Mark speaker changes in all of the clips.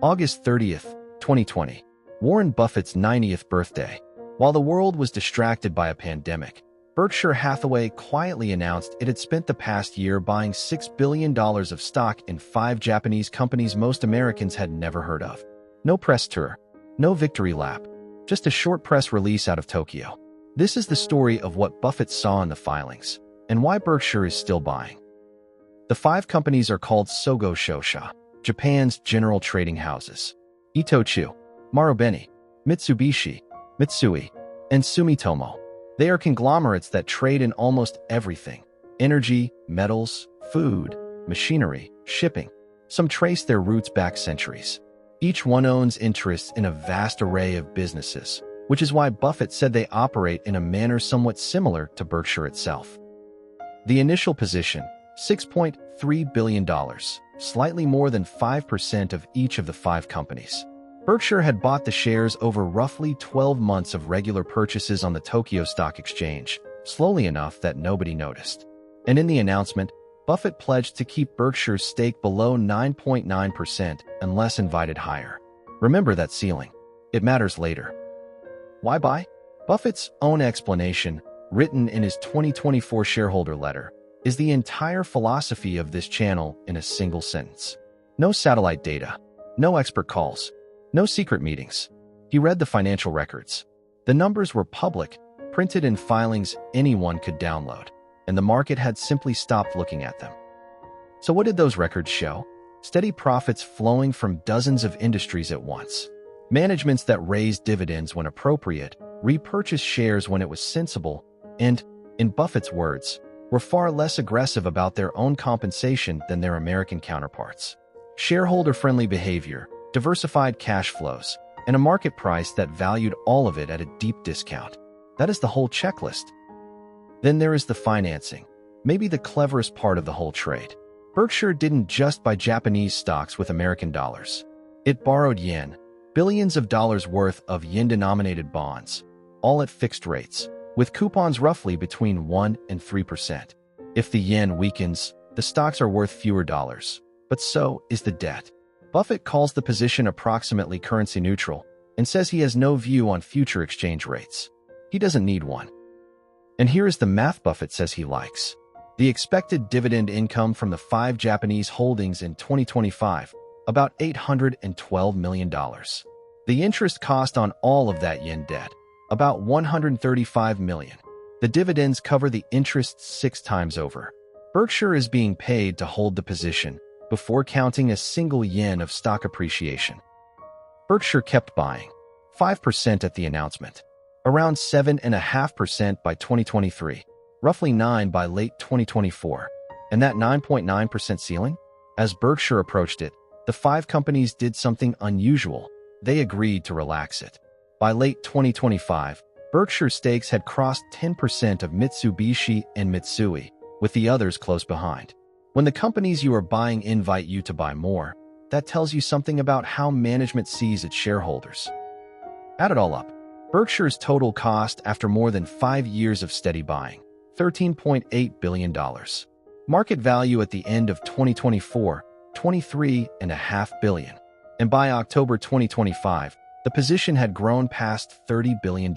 Speaker 1: August 30th, 2020. Warren Buffett's 90th birthday. While the world was distracted by a pandemic, Berkshire Hathaway quietly announced it had spent the past year buying $6 billion of stock in 5 Japanese companies most Americans had never heard of. No press tour, no victory lap, just a short press release out of Tokyo. This is the story of what Buffett saw in the filings, and why Berkshire is still buying. The 5 companies are called Sogo Shosha, Japan's general trading houses. Itochu, Marubeni, Mitsubishi, Mitsui, and Sumitomo. They are conglomerates that trade in almost everything: energy, metals, food, machinery, shipping. Some trace their roots back centuries. Each one owns interests in a vast array of businesses, which is why Buffett said they operate in a manner somewhat similar to Berkshire itself. The initial position, $6.3 billion, slightly more than 5% of each of the 5 companies. Berkshire had bought the shares over roughly 12 months of regular purchases on the Tokyo Stock Exchange, slowly enough that nobody noticed. And in the announcement, Buffett pledged to keep Berkshire's stake below 9.9% unless invited higher. Remember that ceiling. It matters later. Why buy? Buffett's own explanation, written in his 2024 shareholder letter, is the entire philosophy of this channel in a single sentence. No satellite data, no expert calls, no secret meetings. He read the financial records. The numbers were public, printed in filings anyone could download, and the market had simply stopped looking at them. So what did those records show? Steady profits flowing from dozens of industries at once. Managements that raised dividends when appropriate, repurchased shares when it was sensible, and, in Buffett's words, were far less aggressive about their own compensation than their American counterparts. Shareholder-friendly behavior, diversified cash flows, and a market price that valued all of it at a deep discount. That is the whole checklist. Then there is the financing, maybe the cleverest part of the whole trade. Berkshire didn't just buy Japanese stocks with American dollars. It borrowed yen, billions of dollars worth of yen-denominated bonds, all at fixed rates, with coupons roughly between 1% and 3%. If the yen weakens, the stocks are worth fewer dollars, but so is the debt. Buffett calls the position approximately currency neutral and says he has no view on future exchange rates. He doesn't need one. And here is the math Buffett says he likes. The expected dividend income from the 5 Japanese holdings in 2025, about $812 million. The interest cost on all of that yen debt, about $135 million. The dividends cover the interest 6 times over. Berkshire is being paid to hold the position before counting a single yen of stock appreciation. Berkshire kept buying, 5% at the announcement, around 7.5% by 2023, roughly 9% by late 2024, and that 9.9% ceiling? As Berkshire approached it, the 5 companies did something unusual. They agreed to relax it. By late 2025, Berkshire stakes had crossed 10% of Mitsubishi and Mitsui, with the others close behind. When the companies you are buying invite you to buy more, that tells you something about how management sees its shareholders. Add it all up. Berkshire's total cost after more than 5 years of steady buying, $13.8 billion. Market value at the end of 2024, $23.5 billion. And by October 2025, the position had grown past $30 billion.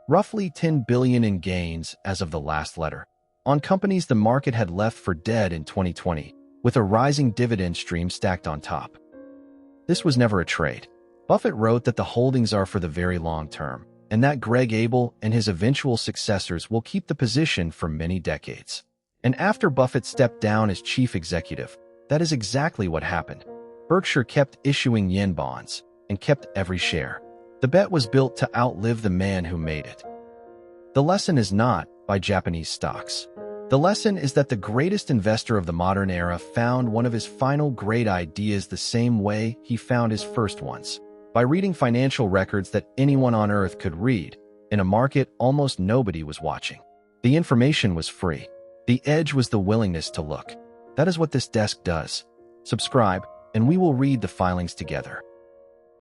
Speaker 1: Roughly $10 billion in gains as of the last letter, on companies the market had left for dead in 2020, with a rising dividend stream stacked on top. This was never a trade. Buffett wrote that the holdings are for the very long term, and that Greg Abel and his eventual successors will keep the position for many decades. And after Buffett stepped down as chief executive, that is exactly what happened. Berkshire kept issuing yen bonds and kept every share. The bet was built to outlive the man who made it. The lesson is not buy Japanese stocks. The lesson is that the greatest investor of the modern era found one of his final great ideas the same way he found his first ones, by reading financial records that anyone on earth could read, in a market almost nobody was watching. The information was free. The edge was the willingness to look. That is what this desk does. Subscribe, and we will read the filings together.